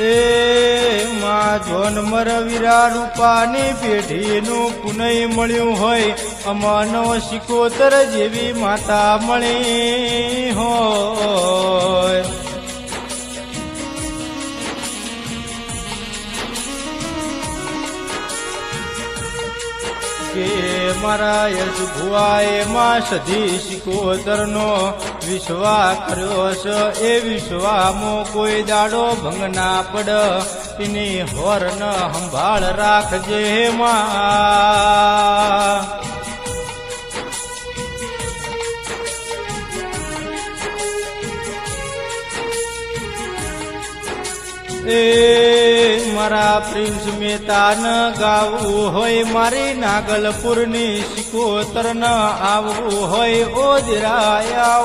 એ માં જોનમર વીરા રૂપાની પેઢીનું પુનઃ મળ્યું હોય અમાનો સિકોતર જેવી માતા મળી હોય કે મારા યશ ભુવાએ માં સધી સિકોતરનો વિશ્વા કર્યો છે એ વિશ્વામાં કોઈ દાડો ભંગ ના પડ એની હોર ન સંભાળ રાખજે માં એ મારા પ્રિન્સ મહેતાન ગાવું હોય મારી નાગલપુરની સિકોતર ન આવવું હોય ઓ દિરાયા